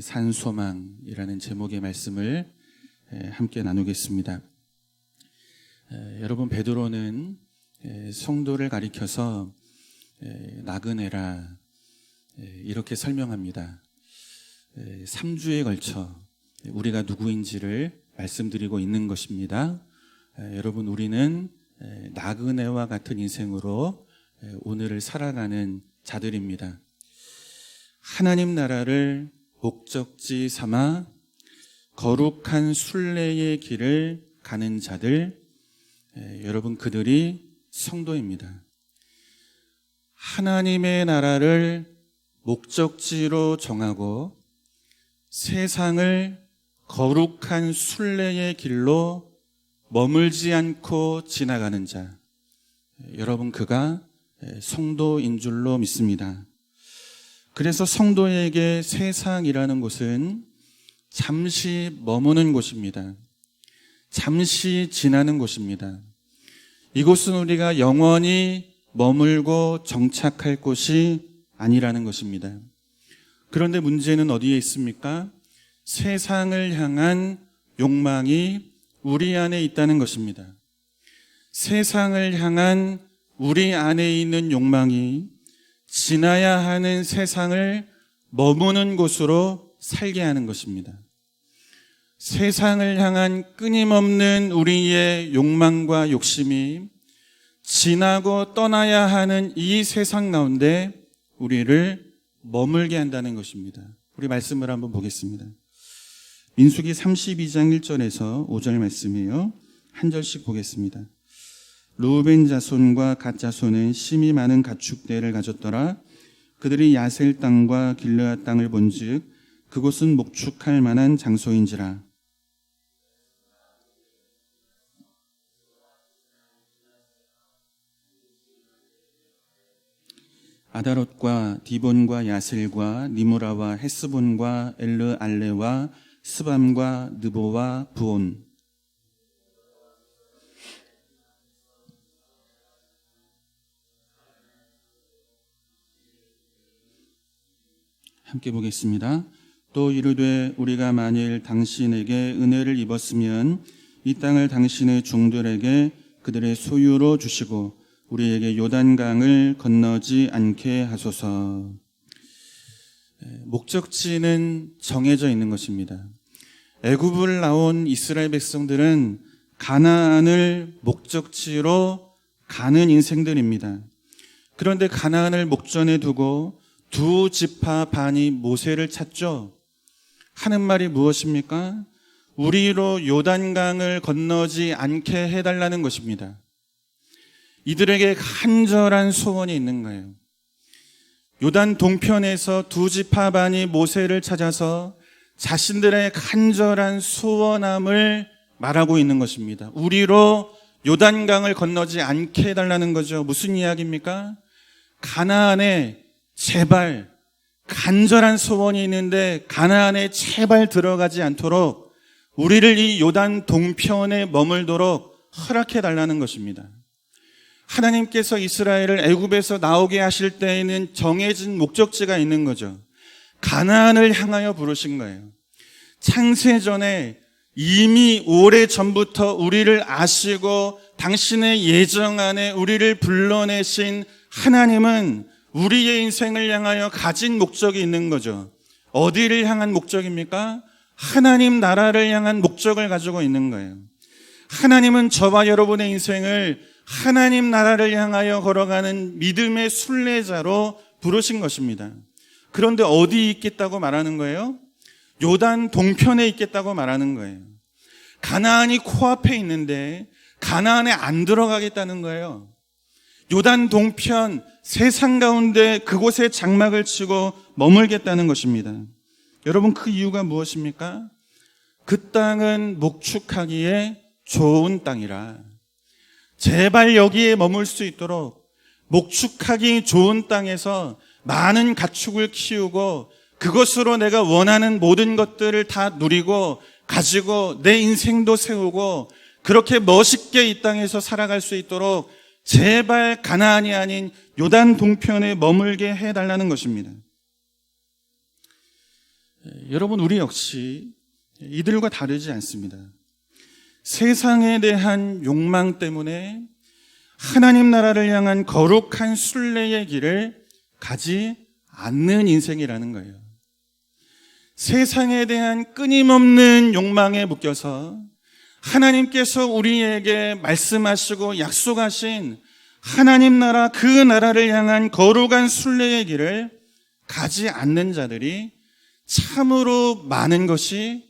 산소망이라는 제목의 말씀을 함께 나누겠습니다. 여러분, 베드로는 성도를 가리켜서 나그네라 이렇게 설명합니다. 3주에 걸쳐 우리가 누구인지를 말씀드리고 있는 것입니다. 여러분, 우리는 나그네와 같은 인생으로 오늘을 살아가는 자들입니다. 하나님 나라를 목적지 삼아 거룩한 순례의 길을 가는 자들, 여러분, 그들이 성도입니다. 하나님의 나라를 목적지로 정하고 세상을 거룩한 순례의 길로 머물지 않고 지나가는 자, 여러분, 그가 성도인 줄로 믿습니다. 그래서 성도에게 세상이라는 곳은 잠시 머무는 곳입니다. 잠시 지나는 곳입니다. 이곳은 우리가 영원히 머물고 정착할 곳이 아니라는 것입니다. 그런데 문제는 어디에 있습니까? 세상을 향한 욕망이 우리 안에 있다는 것입니다. 세상을 향한 우리 안에 있는 욕망이 지나야 하는 세상을 머무는 곳으로 살게 하는 것입니다. 세상을 향한 끊임없는 우리의 욕망과 욕심이 지나고 떠나야 하는 이 세상 가운데 우리를 머물게 한다는 것입니다. 우리 말씀을 한번 보겠습니다. 민수기 32장 1절에서 5절 말씀이에요. 한 절씩 보겠습니다. 르우벤 자손과 갓 자손은 심히 많은 가축대를 가졌더라. 그들이 야셀 땅과 길르앗 땅을 본즉 그곳은 목축할 만한 장소인지라. 아다롯과 디본과 야셀과 니무라와 헤스본과 엘르 알레와 스밤과 느보와 부온. 함께 보겠습니다. 또 이르되 우리가 만일 당신에게 은혜를 입었으면 이 땅을 당신의 종들에게 그들의 소유로 주시고 우리에게 요단강을 건너지 않게 하소서. 목적지는 정해져 있는 것입니다. 애굽을 나온 이스라엘 백성들은 가나안을 목적지로 가는 인생들입니다. 그런데 가나안을 목전에 두고 두 지파 반이 모세를 찾죠. 하는 말이 무엇입니까? 우리로 요단강을 건너지 않게 해달라는 것입니다. 이들에게 간절한 소원이 있는 거예요. 요단 동편에서 두 지파 반이 모세를 찾아서 자신들의 간절한 소원함을 말하고 있는 것입니다. 우리로 요단강을 건너지 않게 해달라는 거죠. 무슨 이야기입니까? 가나안에 제발, 간절한 소원이 있는데 가나안에 제발 들어가지 않도록 우리를 이 요단 동편에 머물도록 허락해 달라는 것입니다. 하나님께서 이스라엘을 애굽에서 나오게 하실 때에는 정해진 목적지가 있는 거죠. 가나안을 향하여 부르신 거예요. 창세전에 이미 오래전부터 우리를 아시고 당신의 예정 안에 우리를 불러내신 하나님은 우리의 인생을 향하여 가진 목적이 있는 거죠. 어디를 향한 목적입니까? 하나님 나라를 향한 목적을 가지고 있는 거예요. 하나님은 저와 여러분의 인생을 하나님 나라를 향하여 걸어가는 믿음의 순례자로 부르신 것입니다. 그런데 어디 있겠다고 말하는 거예요? 요단 동편에 있겠다고 말하는 거예요. 가나안이 코앞에 있는데 가나안에 안 들어가겠다는 거예요. 요단 동편 세상 가운데 그곳에 장막을 치고 머물겠다는 것입니다. 여러분, 그 이유가 무엇입니까? 그 땅은 목축하기에 좋은 땅이라. 제발 여기에 머물 수 있도록 목축하기 좋은 땅에서 많은 가축을 키우고 그것으로 내가 원하는 모든 것들을 다 누리고 가지고 내 인생도 세우고 그렇게 멋있게 이 땅에서 살아갈 수 있도록 제발 가나안이 아닌 요단 동편에 머물게 해달라는 것입니다. 여러분, 우리 역시 이들과 다르지 않습니다. 세상에 대한 욕망 때문에 하나님 나라를 향한 거룩한 순례의 길을 가지 않는 인생이라는 거예요. 세상에 대한 끊임없는 욕망에 묶여서 하나님께서 우리에게 말씀하시고 약속하신 하나님 나라, 그 나라를 향한 거룩한 순례의 길을 가지 않는 자들이 참으로 많은 것이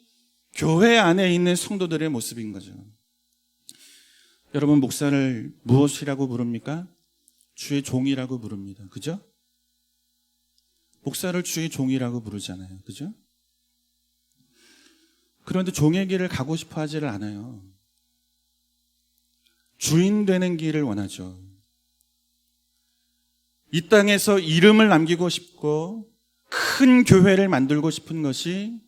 교회 안에 있는 성도들의 모습인 거죠. 여러분, 목사를 무엇이라고 부릅니까? 주의 종이라고 부릅니다. 그죠? 목사를 주의 종이라고 부르잖아요. 그죠? 그런데 종의 길을 가고 싶어 하지를 않아요. 주인 되는 길을 원하죠. 이 땅에서 이름을 남기고 싶고 큰 교회를 만들고 싶은 것이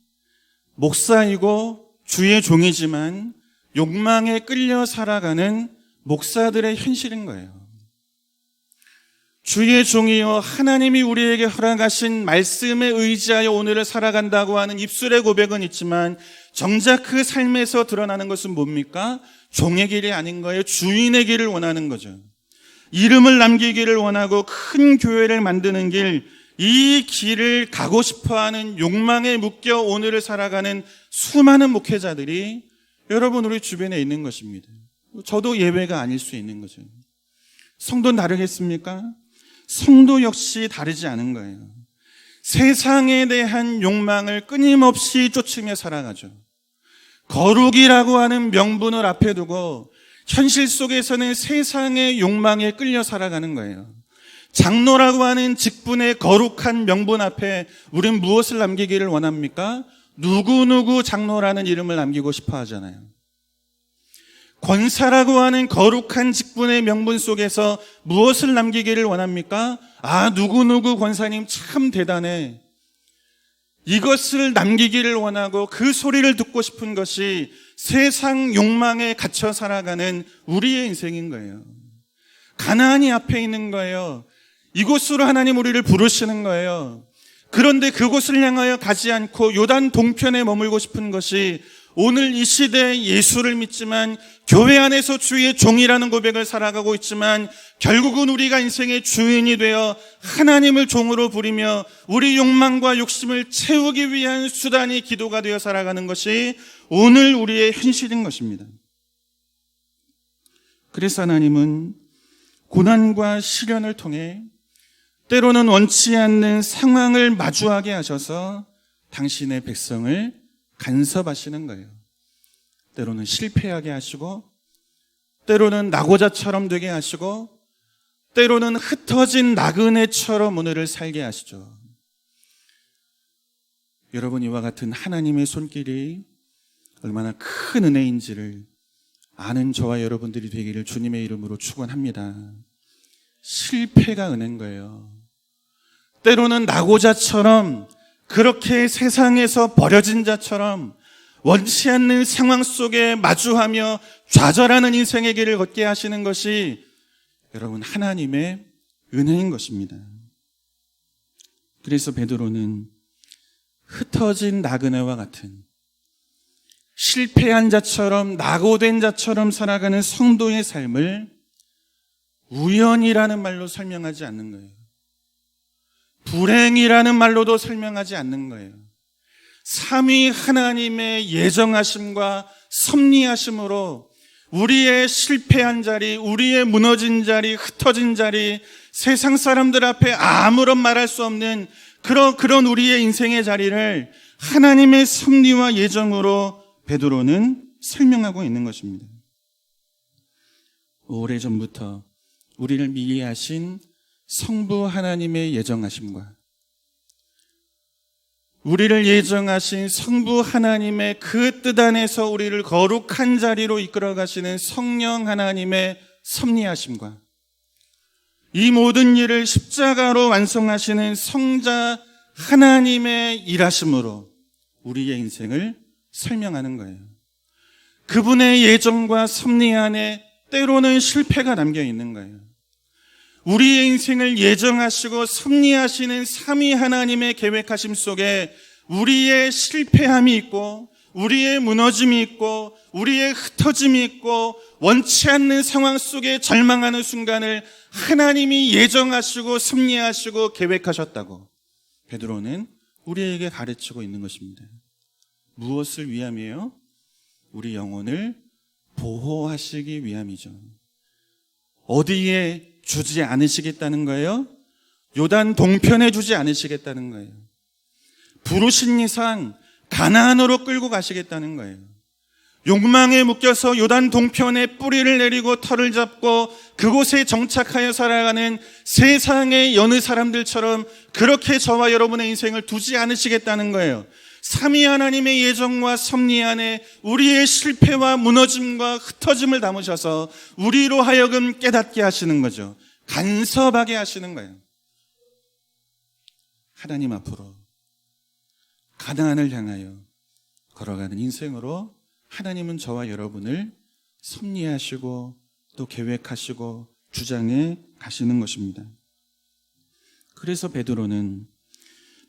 목사이고 주의 종이지만 욕망에 끌려 살아가는 목사들의 현실인 거예요. 주의 종이여, 하나님이 우리에게 허락하신 말씀에 의지하여 오늘을 살아간다고 하는 입술의 고백은 있지만 정작 그 삶에서 드러나는 것은 뭡니까? 종의 길이 아닌 거예요. 주인의 길을 원하는 거죠. 이름을 남기기를 원하고 큰 교회를 만드는 길, 이 길을 가고 싶어하는 욕망에 묶여 오늘을 살아가는 수많은 목회자들이 여러분, 우리 주변에 있는 것입니다. 저도 예외가 아닐 수 있는 거죠. 성도는 다르겠습니까? 성도 역시 다르지 않은 거예요. 세상에 대한 욕망을 끊임없이 쫓으며 살아가죠. 거룩이라고 하는 명분을 앞에 두고 현실 속에서는 세상의 욕망에 끌려 살아가는 거예요. 장로라고 하는 직분의 거룩한 명분 앞에 우린 무엇을 남기기를 원합니까? 누구누구 장로라는 이름을 남기고 싶어 하잖아요. 권사라고 하는 거룩한 직분의 명분 속에서 무엇을 남기기를 원합니까? 아, 누구누구 권사님 참 대단해. 이것을 남기기를 원하고 그 소리를 듣고 싶은 것이 세상 욕망에 갇혀 살아가는 우리의 인생인 거예요. 가나안이 앞에 있는 거예요. 이곳으로 하나님 우리를 부르시는 거예요. 그런데 그곳을 향하여 가지 않고 요단 동편에 머물고 싶은 것이 오늘 이 시대에 예수를 믿지만 교회 안에서 주의 종이라는 고백을 살아가고 있지만 결국은 우리가 인생의 주인이 되어 하나님을 종으로 부리며 우리 욕망과 욕심을 채우기 위한 수단이 기도가 되어 살아가는 것이 오늘 우리의 현실인 것입니다. 그래서 하나님은 고난과 시련을 통해 때로는 원치 않는 상황을 마주하게 하셔서 당신의 백성을 간섭하시는 거예요. 때로는 실패하게 하시고, 때로는 낙오자처럼 되게 하시고, 때로는 흩어진 나그네처럼 오늘을 살게 하시죠. 여러분, 이와 같은 하나님의 손길이 얼마나 큰 은혜인지를 아는 저와 여러분들이 되기를 주님의 이름으로 축원합니다. 실패가 은혜인 거예요. 때로는 낙오자처럼, 그렇게 세상에서 버려진 자처럼 원치 않는 상황 속에 마주하며 좌절하는 인생의 길을 걷게 하시는 것이 여러분, 하나님의 은혜인 것입니다. 그래서 베드로는 흩어진 나그네와 같은 실패한 자처럼, 낙오된 자처럼 살아가는 성도의 삶을 우연이라는 말로 설명하지 않는 거예요. 불행이라는 말로도 설명하지 않는 거예요. 삼위 하나님의 예정하심과 섭리하심으로 우리의 실패한 자리, 우리의 무너진 자리, 흩어진 자리, 세상 사람들 앞에 아무런 말할 수 없는 그런 우리의 인생의 자리를 하나님의 섭리와 예정으로 베드로는 설명하고 있는 것입니다. 오래전부터 우리를 미리 하신 성부 하나님의 예정하심과 우리를 예정하신 성부 하나님의 그 뜻 안에서 우리를 거룩한 자리로 이끌어 가시는 성령 하나님의 섭리하심과 이 모든 일을 십자가로 완성하시는 성자 하나님의 일하심으로 우리의 인생을 설명하는 거예요. 그분의 예정과 섭리 안에 때로는 실패가 담겨 있는 거예요. 우리의 인생을 예정하시고 섭리하시는 삼위 하나님의 계획하심 속에 우리의 실패함이 있고 우리의 무너짐이 있고 우리의 흩어짐이 있고 원치 않는 상황 속에 절망하는 순간을 하나님이 예정하시고 섭리하시고 계획하셨다고 베드로는 우리에게 가르치고 있는 것입니다. 무엇을 위함이에요? 우리 영혼을 보호하시기 위함이죠. 어디에 주지 않으시겠다는 거예요? 요단 동편에 주지 않으시겠다는 거예요. 부르신 이상 가나안으로 끌고 가시겠다는 거예요. 욕망에 묶여서 요단 동편에 뿌리를 내리고 털을 잡고 그곳에 정착하여 살아가는 세상의 여느 사람들처럼 그렇게 저와 여러분의 인생을 두지 않으시겠다는 거예요. 삼위 하나님의 예정과 섭리 안에 우리의 실패와 무너짐과 흩어짐을 담으셔서 우리로 하여금 깨닫게 하시는 거죠. 간섭하게 하시는 거예요. 하나님 앞으로 가나안을 향하여 걸어가는 인생으로 하나님은 저와 여러분을 섭리하시고 또 계획하시고 주장해 가시는 것입니다. 그래서 베드로는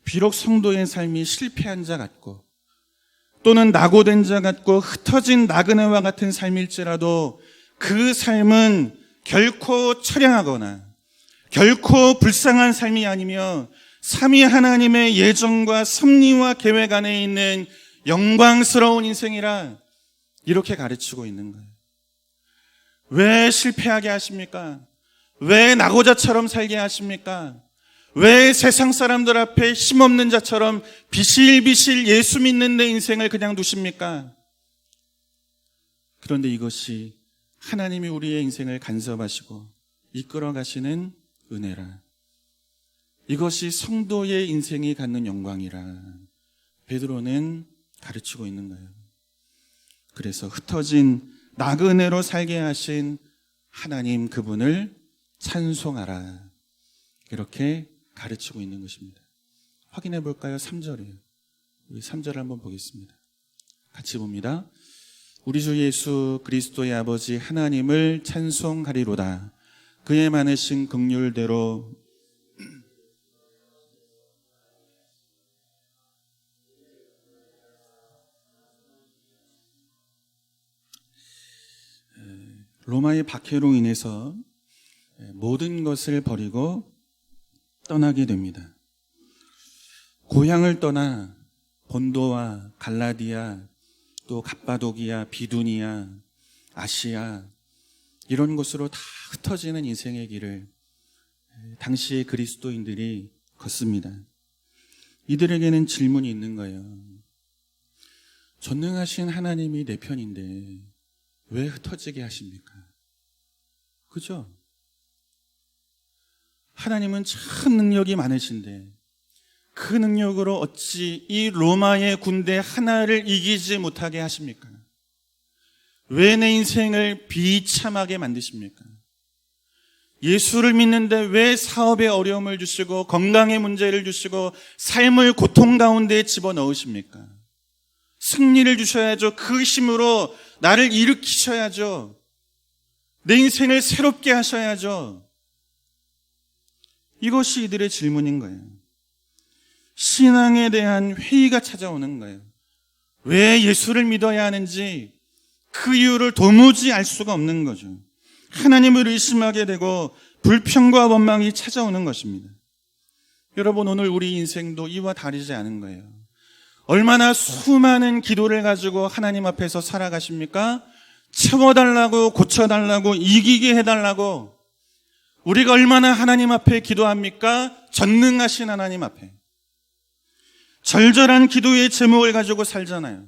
비록 성도의 삶이 실패한 자 같고 또는 낙오된 자 같고 흩어진 나그네와 같은 삶일지라도 그 삶은 결코 처량하거나 결코 불쌍한 삶이 아니며 삼위 하나님의 예정과 섭리와 계획 안에 있는 영광스러운 인생이라 이렇게 가르치고 있는 거예요. 왜 실패하게 하십니까? 왜 낙오자처럼 살게 하십니까? 왜 세상 사람들 앞에 힘없는 자처럼 비실비실 예수 믿는 내 인생을 그냥 두십니까? 그런데 이것이 하나님이 우리의 인생을 간섭하시고 이끌어 가시는 은혜라. 이것이 성도의 인생이 갖는 영광이라 베드로는 가르치고 있는 거예요. 그래서 흩어진 나그네로 살게 하신 하나님 그분을 찬송하라. 이렇게 가르치고 있는 것입니다. 확인해 볼까요? 3절이에요. 우리 3절을 한번 보겠습니다. 같이 봅니다. 우리 주 예수 그리스도의 아버지 하나님을 찬송하리로다. 그의 많으신 긍휼대로 로마의 박해로 인해서 모든 것을 버리고 떠나게 됩니다. 고향을 떠나 본도와 갈라디아, 또 갑바도기아, 비두니아, 아시아 이런 곳으로 다 흩어지는 인생의 길을 당시의 그리스도인들이 걷습니다. 이들에게는 질문이 있는 거예요. 전능하신 하나님이 내 편인데 왜 흩어지게 하십니까? 그죠? 하나님은 참 능력이 많으신데 그 능력으로 어찌 이 로마의 군대 하나를 이기지 못하게 하십니까? 왜 내 인생을 비참하게 만드십니까? 예수를 믿는데 왜 사업에 어려움을 주시고 건강에 문제를 주시고 삶을 고통 가운데 집어넣으십니까? 승리를 주셔야죠. 그 힘으로 나를 일으키셔야죠. 내 인생을 새롭게 하셔야죠. 이것이 이들의 질문인 거예요. 신앙에 대한 회의가 찾아오는 거예요. 왜 예수를 믿어야 하는지 그 이유를 도무지 알 수가 없는 거죠. 하나님을 의심하게 되고 불평과 원망이 찾아오는 것입니다. 여러분, 오늘 우리 인생도 이와 다르지 않은 거예요. 얼마나 수많은 기도를 가지고 하나님 앞에서 살아가십니까? 채워달라고, 고쳐달라고, 이기게 해달라고. 우리가 얼마나 하나님 앞에 기도합니까? 전능하신 하나님 앞에. 절절한 기도의 제목을 가지고 살잖아요.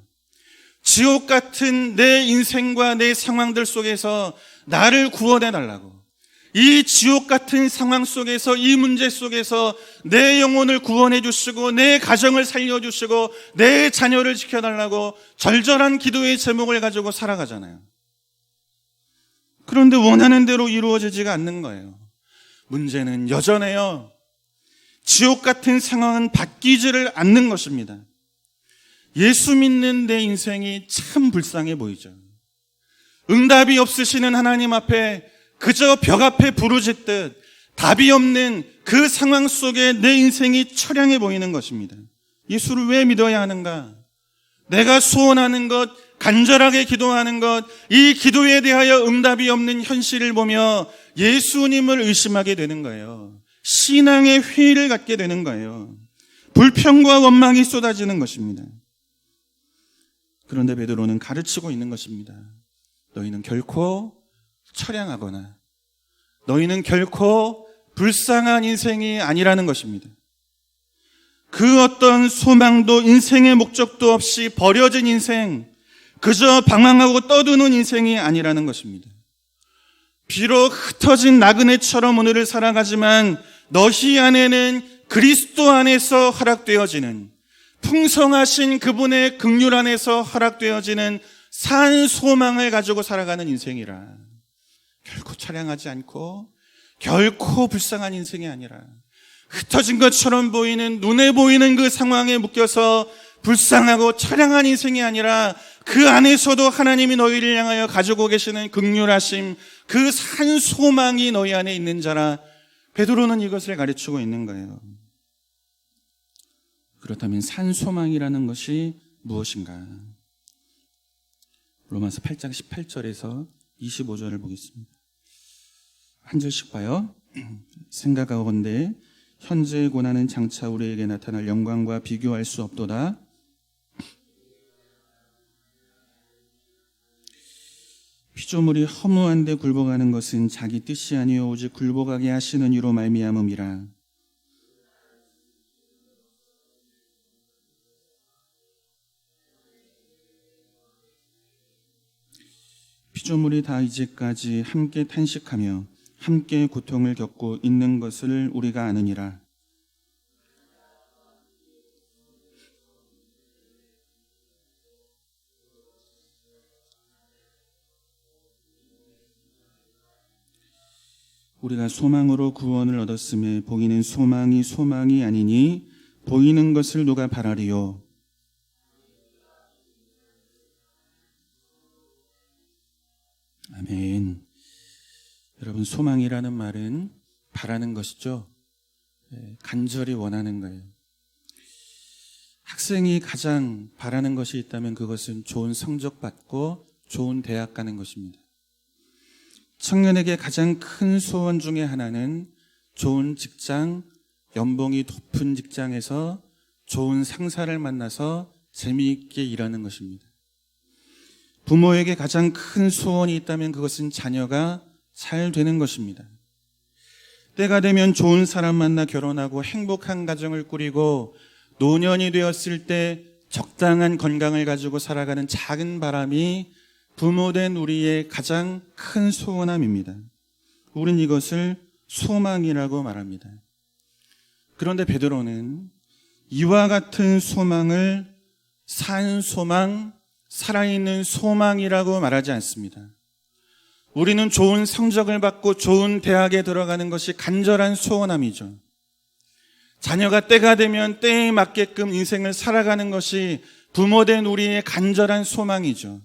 지옥 같은 내 인생과 내 상황들 속에서 나를 구원해달라고. 이 지옥 같은 상황 속에서, 이 문제 속에서 내 영혼을 구원해 주시고 내 가정을 살려주시고 내 자녀를 지켜달라고 절절한 기도의 제목을 가지고 살아가잖아요. 그런데 원하는 대로 이루어지지가 않는 거예요. 문제는 여전해요. 지옥 같은 상황은 바뀌지를 않는 것입니다. 예수 믿는 내 인생이 참 불쌍해 보이죠. 응답이 없으시는 하나님 앞에 그저 벽 앞에 부르짖듯 답이 없는 그 상황 속에 내 인생이 처량해 보이는 것입니다. 예수를 왜 믿어야 하는가? 내가 소원하는 것, 간절하게 기도하는 것, 이 기도에 대하여 응답이 없는 현실을 보며 예수님을 의심하게 되는 거예요. 신앙의 회의를 갖게 되는 거예요. 불평과 원망이 쏟아지는 것입니다. 그런데 베드로는 가르치고 있는 것입니다. 너희는 결코 처량하거나 너희는 결코 불쌍한 인생이 아니라는 것입니다. 그 어떤 소망도 인생의 목적도 없이 버려진 인생, 그저 방황하고 떠드는 인생이 아니라는 것입니다. 비록 흩어진 나그네처럼 오늘을 살아가지만 너희 안에는 그리스도 안에서 허락되어지는, 풍성하신 그분의 긍휼 안에서 허락되어지는 산 소망을 가지고 살아가는 인생이라. 결코 처량하지 않고 결코 불쌍한 인생이 아니라, 흩어진 것처럼 보이는, 눈에 보이는 그 상황에 묶여서 불쌍하고 처량한 인생이 아니라 그 안에서도 하나님이 너희를 향하여 가지고 계시는 긍휼하심, 그 산 소망이 너희 안에 있는 자라. 베드로는 이것을 가르치고 있는 거예요. 그렇다면 산 소망이라는 것이 무엇인가? 로마서 8장 18절에서 25절을 보겠습니다. 한 절씩 봐요. 생각하건대 현재의 고난은 장차 우리에게 나타날 영광과 비교할 수 없도다. 피조물이 허무한데 굴복하는 것은 자기 뜻이 아니요 오직 굴복하게 하시는 이로 말미암음이라. 피조물이 다 이제까지 함께 탄식하며 함께 고통을 겪고 있는 것을 우리가 아느니라. 우리가 소망으로 구원을 얻었음에 보이는 소망이 소망이 아니니 보이는 것을 누가 바라리요. 아멘. 여러분, 소망이라는 말은 바라는 것이죠. 간절히 원하는 거예요. 학생이 가장 바라는 것이 있다면 그것은 좋은 성적 받고 좋은 대학 가는 것입니다. 청년에게 가장 큰 소원 중에 하나는 좋은 직장, 연봉이 높은 직장에서 좋은 상사를 만나서 재미있게 일하는 것입니다. 부모에게 가장 큰 소원이 있다면 그것은 자녀가 잘 되는 것입니다. 때가 되면 좋은 사람 만나 결혼하고 행복한 가정을 꾸리고 노년이 되었을 때 적당한 건강을 가지고 살아가는 작은 바람이 부모된 우리의 가장 큰 소원함입니다. 우린 이것을 소망이라고 말합니다. 그런데 베드로는 이와 같은 소망을 산 소망, 살아있는 소망이라고 말하지 않습니다. 우리는 좋은 성적을 받고 좋은 대학에 들어가는 것이 간절한 소원함이죠. 자녀가 때가 되면 때에 맞게끔 인생을 살아가는 것이 부모된 우리의 간절한 소망이죠.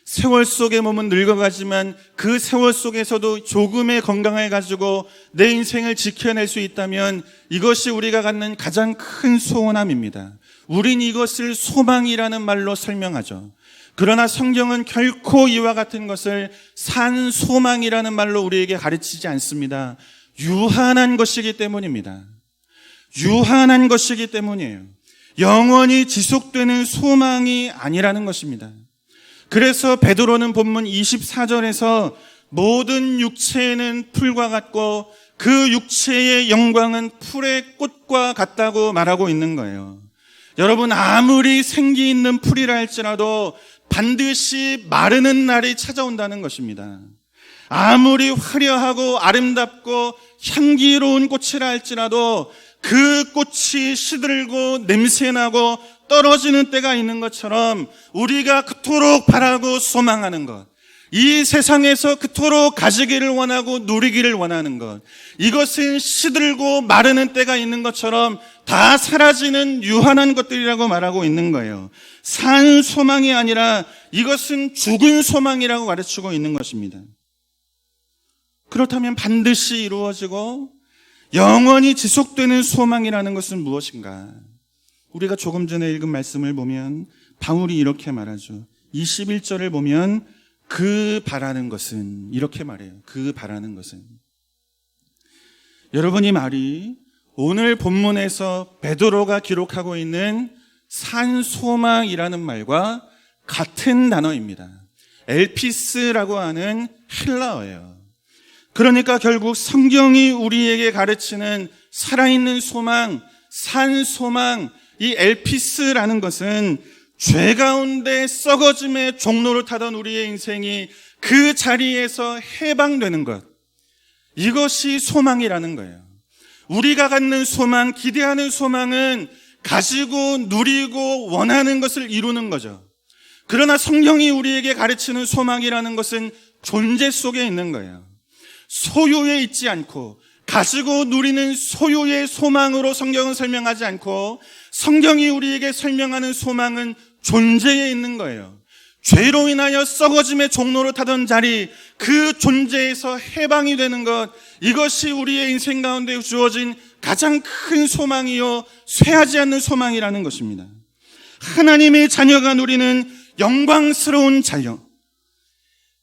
세월 속에 몸은 늙어가지만 그 세월 속에서도 조금의 건강을 가지고 내 인생을 지켜낼 수 있다면 이것이 우리가 갖는 가장 큰 소원함입니다. 우린 이것을 소망이라는 말로 설명하죠. 그러나 성경은 결코 이와 같은 것을 산 소망이라는 말로 우리에게 가르치지 않습니다. 유한한 것이기 때문입니다. 유한한 것이기 때문이에요. 영원히 지속되는 소망이 아니라는 것입니다. 그래서 베드로는 본문 24절에서 모든 육체는 풀과 같고 그 육체의 영광은 풀의 꽃과 같다고 말하고 있는 거예요. 여러분, 아무리 생기 있는 풀이라 할지라도 반드시 마르는 날이 찾아온다는 것입니다. 아무리 화려하고 아름답고 향기로운 꽃이라 할지라도 그 꽃이 시들고 냄새나고 떨어지는 때가 있는 것처럼 우리가 그토록 바라고 소망하는 것, 이 세상에서 그토록 가지기를 원하고 누리기를 원하는 것, 이것은 시들고 마르는 때가 있는 것처럼 다 사라지는 유한한 것들이라고 말하고 있는 거예요. 산 소망이 아니라 이것은 죽은 소망이라고 가르치고 있는 것입니다. 그렇다면 반드시 이루어지고 영원히 지속되는 소망이라는 것은 무엇인가? 우리가 조금 전에 읽은 말씀을 보면 바울이 이렇게 말하죠. 21절을 보면 그 바라는 것은 이렇게 말해요. 그 바라는 것은. 여러분, 이 말이 오늘 본문에서 베드로가 기록하고 있는 산소망이라는 말과 같은 단어입니다. 엘피스라고 하는 헬라어예요. 그러니까 결국 성경이 우리에게 가르치는 살아있는 소망, 산소망, 이 엘피스라는 것은 죄 가운데 썩어짐의 종로를 타던 우리의 인생이 그 자리에서 해방되는 것, 이것이 소망이라는 거예요. 우리가 갖는 소망, 기대하는 소망은 가지고 누리고 원하는 것을 이루는 거죠. 그러나 성경이 우리에게 가르치는 소망이라는 것은 존재 속에 있는 거예요. 소유에 있지 않고 가지고 누리는 소유의 소망으로 성경은 설명하지 않고 성경이 우리에게 설명하는 소망은 존재에 있는 거예요. 죄로 인하여 썩어짐의 종로를 타던 자리, 그 존재에서 해방이 되는 것, 이것이 우리의 인생 가운데 주어진 가장 큰 소망이요 쇠하지 않는 소망이라는 것입니다. 하나님의 자녀가 누리는 영광스러운 자유,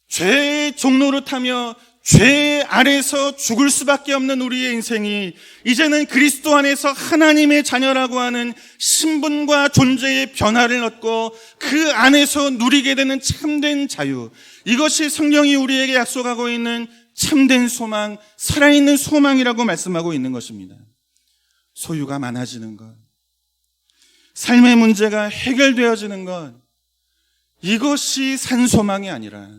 죄의 종로를 타며 죄 아래서 죽을 수밖에 없는 우리의 인생이 이제는 그리스도 안에서 하나님의 자녀라고 하는 신분과 존재의 변화를 얻고 그 안에서 누리게 되는 참된 자유, 이것이 성경이 우리에게 약속하고 있는 참된 소망, 살아있는 소망이라고 말씀하고 있는 것입니다. 소유가 많아지는 것, 삶의 문제가 해결되어지는 것, 이것이 산소망이 아니라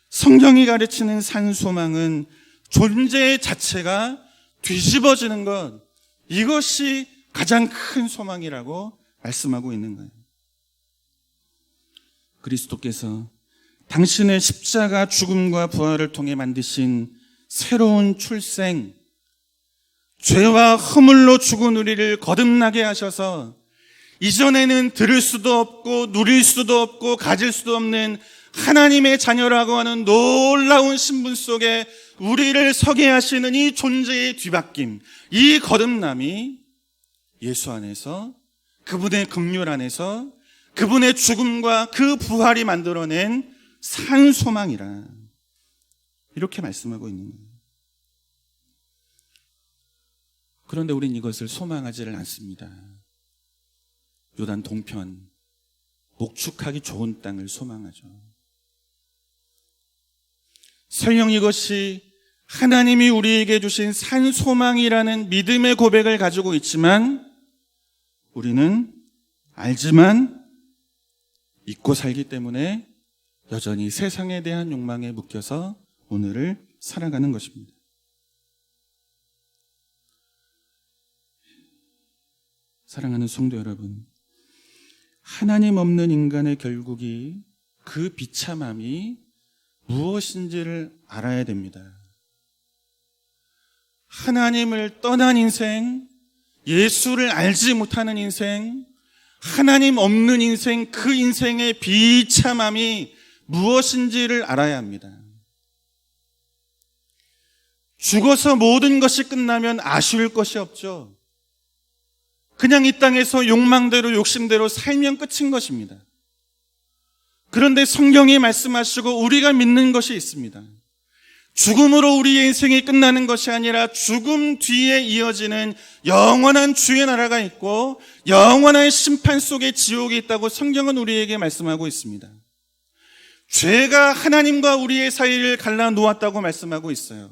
성경이 가르치는 산소망은 존재 자체가 뒤집어지는 것, 이것이 가장 큰 소망이라고 말씀하고 있는 거예요. 그리스도께서 당신의 십자가 죽음과 부활을 통해 만드신 새로운 출생, 죄와 허물로 죽은 우리를 거듭나게 하셔서 이전에는 들을 수도 없고 누릴 수도 없고 가질 수도 없는 하나님의 자녀라고 하는 놀라운 신분 속에 우리를 서게 하시는 이 존재의 뒤바뀜, 이 거듭남이 예수 안에서, 그분의 긍휼 안에서, 그분의 죽음과 그 부활이 만들어낸 산소망이라, 이렇게 말씀하고 있는 거예요. 그런데 우린 이것을 소망하지를 않습니다. 요단 동편, 목축하기 좋은 땅을 소망하죠. 설령 이것이 하나님이 우리에게 주신 산소망이라는 믿음의 고백을 가지고 있지만 우리는 알지만 잊고 살기 때문에 여전히 세상에 대한 욕망에 묶여서 오늘을 살아가는 것입니다. 사랑하는 성도 여러분, 하나님 없는 인간의 결국이, 그 비참함이 무엇인지를 알아야 됩니다. 하나님을 떠난 인생, 예수를 알지 못하는 인생, 하나님 없는 인생, 그 인생의 비참함이 무엇인지를 알아야 합니다. 죽어서 모든 것이 끝나면 아쉬울 것이 없죠. 그냥 이 땅에서 욕망대로 욕심대로 살면 끝인 것입니다. 그런데 성경이 말씀하시고 우리가 믿는 것이 있습니다. 죽음으로 우리의 인생이 끝나는 것이 아니라 죽음 뒤에 이어지는 영원한 주의 나라가 있고 영원한 심판 속에 지옥이 있다고 성경은 우리에게 말씀하고 있습니다. 죄가 하나님과 우리의 사이를 갈라놓았다고 말씀하고 있어요.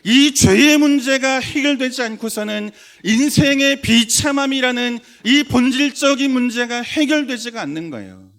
이 죄의 문제가 해결되지 않고서는 인생의 비참함이라는 이 본질적인 문제가 해결되지가 않는 거예요.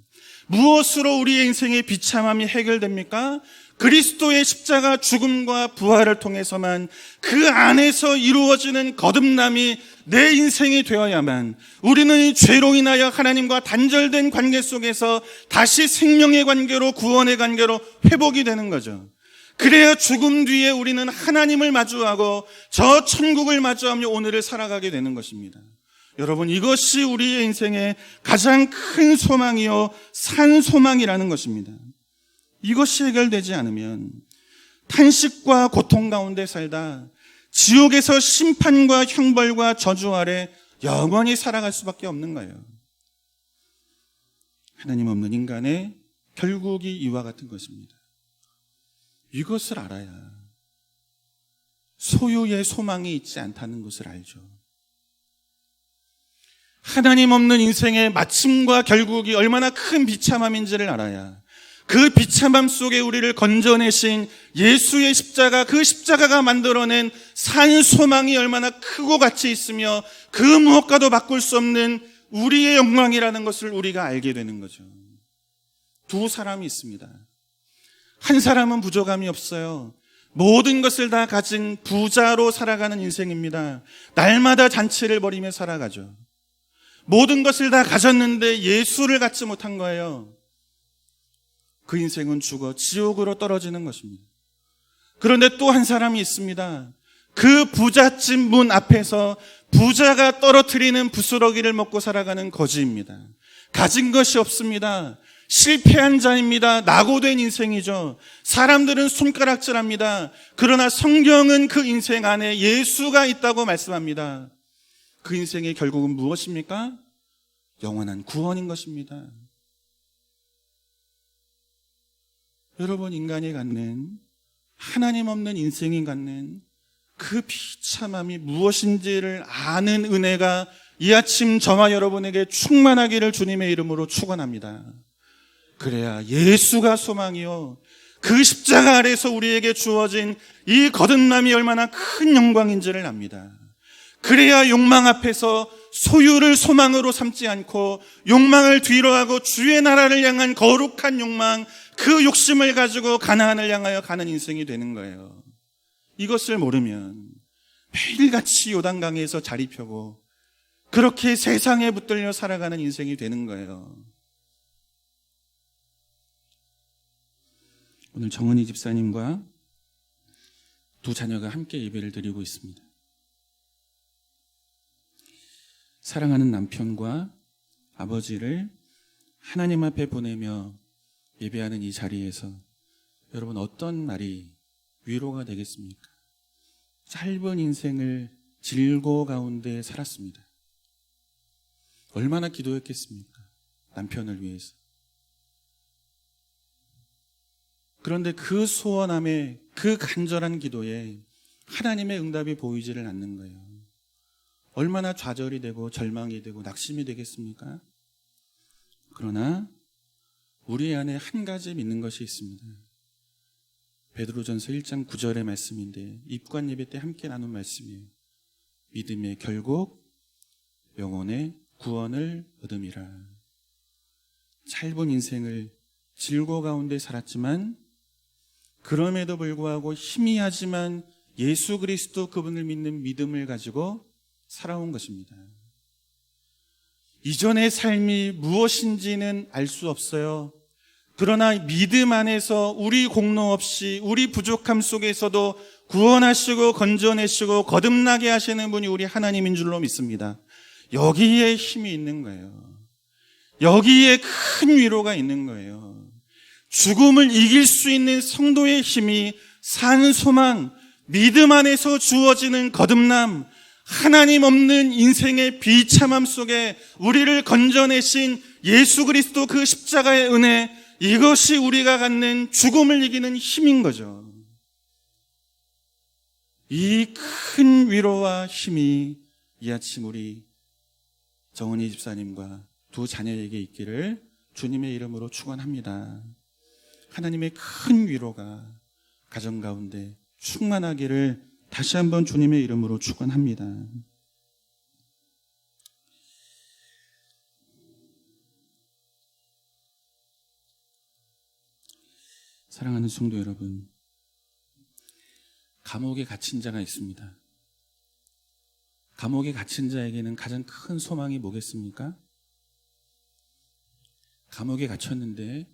무엇으로 우리의 인생의 비참함이 해결됩니까? 그리스도의 십자가 죽음과 부활을 통해서만, 그 안에서 이루어지는 거듭남이 내 인생이 되어야만 우리는 이 죄로 인하여 하나님과 단절된 관계 속에서 다시 생명의 관계로, 구원의 관계로 회복이 되는 거죠. 그래야 죽음 뒤에 우리는 하나님을 마주하고 저 천국을 마주하며 오늘을 살아가게 되는 것입니다. 여러분, 이것이 우리의 인생의 가장 큰 소망이요 산소망이라는 것입니다. 이것이 해결되지 않으면 탄식과 고통 가운데 살다 지옥에서 심판과 형벌과 저주 아래 영원히 살아갈 수밖에 없는 거예요. 하나님 없는 인간의 결국이 이와 같은 것입니다. 이것을 알아야 소유의 소망이 있지 않다는 것을 알죠. 하나님 없는 인생의 마침과 결국이 얼마나 큰 비참함인지를 알아야 그 비참함 속에 우리를 건져내신 예수의 십자가, 그 십자가가 만들어낸 산 소망이 얼마나 크고 가치 있으며 그 무엇과도 바꿀 수 없는 우리의 영광이라는 것을 우리가 알게 되는 거죠. 두 사람이 있습니다. 한 사람은 부족함이 없어요. 모든 것을 다 가진 부자로 살아가는 인생입니다. 날마다 잔치를 벌이며 살아가죠. 모든 것을 다 가졌는데 예수를 갖지 못한 거예요. 그 인생은 죽어 지옥으로 떨어지는 것입니다. 그런데 또 한 사람이 있습니다. 그 부잣집 문 앞에서 부자가 떨어뜨리는 부스러기를 먹고 살아가는 거지입니다. 가진 것이 없습니다. 실패한 자입니다. 낙오된 인생이죠. 사람들은 손가락질합니다. 그러나 성경은 그 인생 안에 예수가 있다고 말씀합니다. 그 인생의 결국은 무엇입니까? 영원한 구원인 것입니다. 여러분, 인간이 갖는, 하나님 없는 인생이 갖는 그 비참함이 무엇인지를 아는 은혜가 이 아침 저와 여러분에게 충만하기를 주님의 이름으로 축원합니다. 그래야 예수가 소망이요, 그 십자가 아래서 우리에게 주어진 이 거듭남이 얼마나 큰 영광인지를 압니다. 그래야 욕망 앞에서 소유를 소망으로 삼지 않고 욕망을 뒤로 하고 주의 나라를 향한 거룩한 욕망, 그 욕심을 가지고 가나안을 향하여 가는 인생이 되는 거예요. 이것을 모르면 매일같이 요단강에서 자리 펴고 그렇게 세상에 붙들려 살아가는 인생이 되는 거예요. 오늘 정은희 집사님과 두 자녀가 함께 예배를 드리고 있습니다. 사랑하는 남편과 아버지를 하나님 앞에 보내며 예배하는 이 자리에서 여러분, 어떤 말이 위로가 되겠습니까? 짧은 인생을 질고 가운데 살았습니다. 얼마나 기도했겠습니까? 남편을 위해서. 그런데 그 소원함에, 그 간절한 기도에 하나님의 응답이 보이지를 않는 거예요. 얼마나 좌절이 되고 절망이 되고 낙심이 되겠습니까? 그러나 우리 안에 한 가지 믿는 것이 있습니다. 베드로전서 1장 9절의 말씀인데, 입관 예배 때 함께 나눈 말씀이에요. 믿음의 결국 영혼의 구원을 얻음이라. 짧은 인생을 질고 가운데 살았지만, 그럼에도 불구하고 희미하지만 예수 그리스도 그분을 믿는 믿음을 가지고 살아온 것입니다. 이전의 삶이 무엇인지는 알 수 없어요. 그러나 믿음 안에서 우리 공로 없이, 우리 부족함 속에서도 구원하시고 건져내시고 거듭나게 하시는 분이 우리 하나님인 줄로 믿습니다. 여기에 힘이 있는 거예요. 여기에 큰 위로가 있는 거예요. 죽음을 이길 수 있는 성도의 힘이 산 소망, 믿음 안에서 주어지는 거듭남, 하나님 없는 인생의 비참함 속에 우리를 건져내신 예수 그리스도 그 십자가의 은혜, 이것이 우리가 갖는 죽음을 이기는 힘인 거죠. 이 큰 위로와 힘이 이 아침 우리 정은희 집사님과 두 자녀에게 있기를 주님의 이름으로 축원합니다. 하나님의 큰 위로가 가정 가운데 충만하기를 다시 한번 주님의 이름으로 축원합니다. 사랑하는 성도 여러분, 감옥에 갇힌 자가 있습니다. 감옥에 갇힌 자에게는 가장 큰 소망이 뭐겠습니까? 감옥에 갇혔는데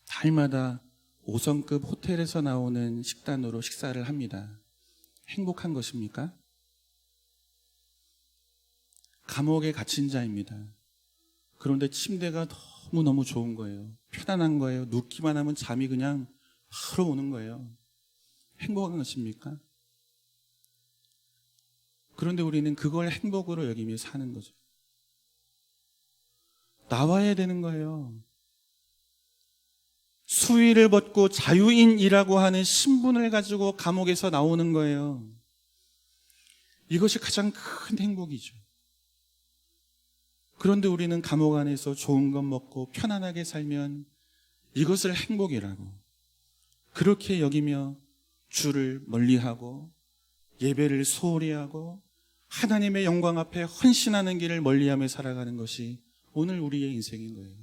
달마다 5성급 호텔에서 나오는 식단으로 식사를 합니다. 행복한 것입니까? 감옥에 갇힌 자입니다. 그런데 침대가 너무너무 좋은 거예요. 편안한 거예요. 눕기만 하면 잠이 그냥 바로 오는 거예요. 행복한 것입니까? 그런데 우리는 그걸 행복으로 여기며 사는 거죠. 나와야 되는 거예요. 수의를 벗고 자유인이라고 하는 신분을 가지고 감옥에서 나오는 거예요. 이것이 가장 큰 행복이죠. 그런데 우리는 감옥 안에서 좋은 것 먹고 편안하게 살면 이것을 행복이라고 그렇게 여기며 주를 멀리하고 예배를 소홀히 하고 하나님의 영광 앞에 헌신하는 길을 멀리하며 살아가는 것이 오늘 우리의 인생인 거예요.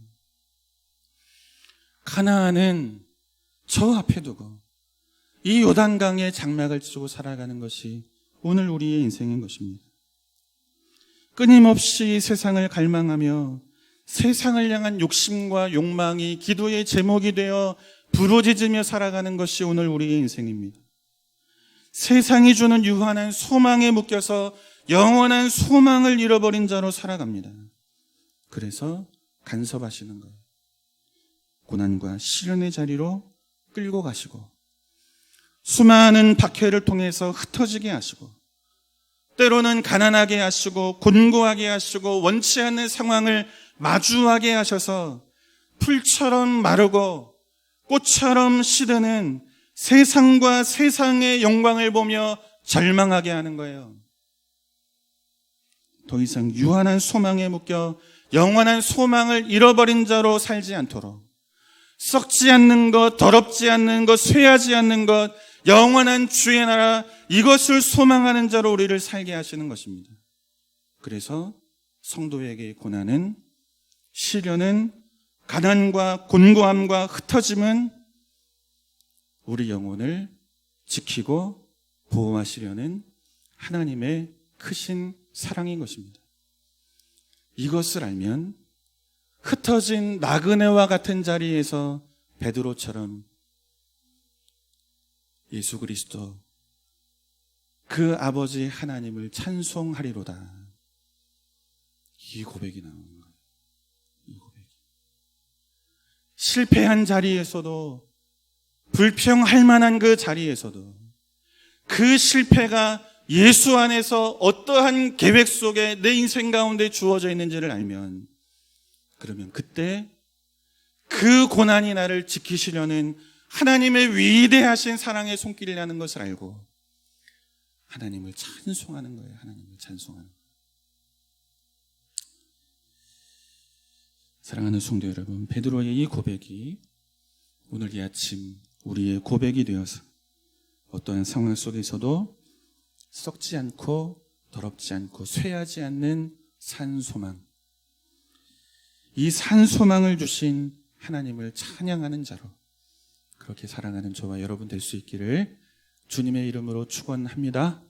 가나안은 저 앞에 두고 이 요단강의 장막을 치고 살아가는 것이 오늘 우리의 인생인 것입니다. 끊임없이 세상을 갈망하며 세상을 향한 욕심과 욕망이 기도의 제목이 되어 부르짖으며 살아가는 것이 오늘 우리의 인생입니다. 세상이 주는 유한한 소망에 묶여서 영원한 소망을 잃어버린 자로 살아갑니다. 그래서 간섭하시는 거예요. 고난과 시련의 자리로 끌고 가시고 수많은 박해를 통해서 흩어지게 하시고 때로는 가난하게 하시고 곤고하게 하시고 원치 않는 상황을 마주하게 하셔서 풀처럼 마르고 꽃처럼 시드는 세상과 세상의 영광을 보며 절망하게 하는 거예요. 더 이상 유한한 소망에 묶여 영원한 소망을 잃어버린 자로 살지 않도록 썩지 않는 것, 더럽지 않는 것, 쇠하지 않는 것, 영원한 주의 나라 이것을 소망하는 자로 우리를 살게 하시는 것입니다. 그래서 성도에게 고난은, 시련은, 가난과 곤고함과 흩어짐은 우리 영혼을 지키고 보호하시려는 하나님의 크신 사랑인 것입니다. 이것을 알면 흩어진 나그네와 같은 자리에서 베드로처럼 예수 그리스도 그 아버지 하나님을 찬송하리로다. 이 고백이 나오는 거예요. 이 고백이. 실패한 자리에서도 불평할 만한 그 자리에서도 그 실패가 예수 안에서 어떠한 계획 속에 내 인생 가운데 주어져 있는지를 알면 그러면 그때 그 고난이 나를 지키시려는 하나님의 위대하신 사랑의 손길이라는 것을 알고 하나님을 찬송하는 거예요. 하나님을 찬송하는 거예요. 사랑하는 성도 여러분, 베드로의 이 고백이 오늘 이 아침 우리의 고백이 되어서 어떠한 상황 속에서도 썩지 않고 더럽지 않고 쇠하지 않는 산소망, 이 산소망을 주신 하나님을 찬양하는 자로 그렇게 살아가는 저와 여러분 될 수 있기를 주님의 이름으로 축원합니다.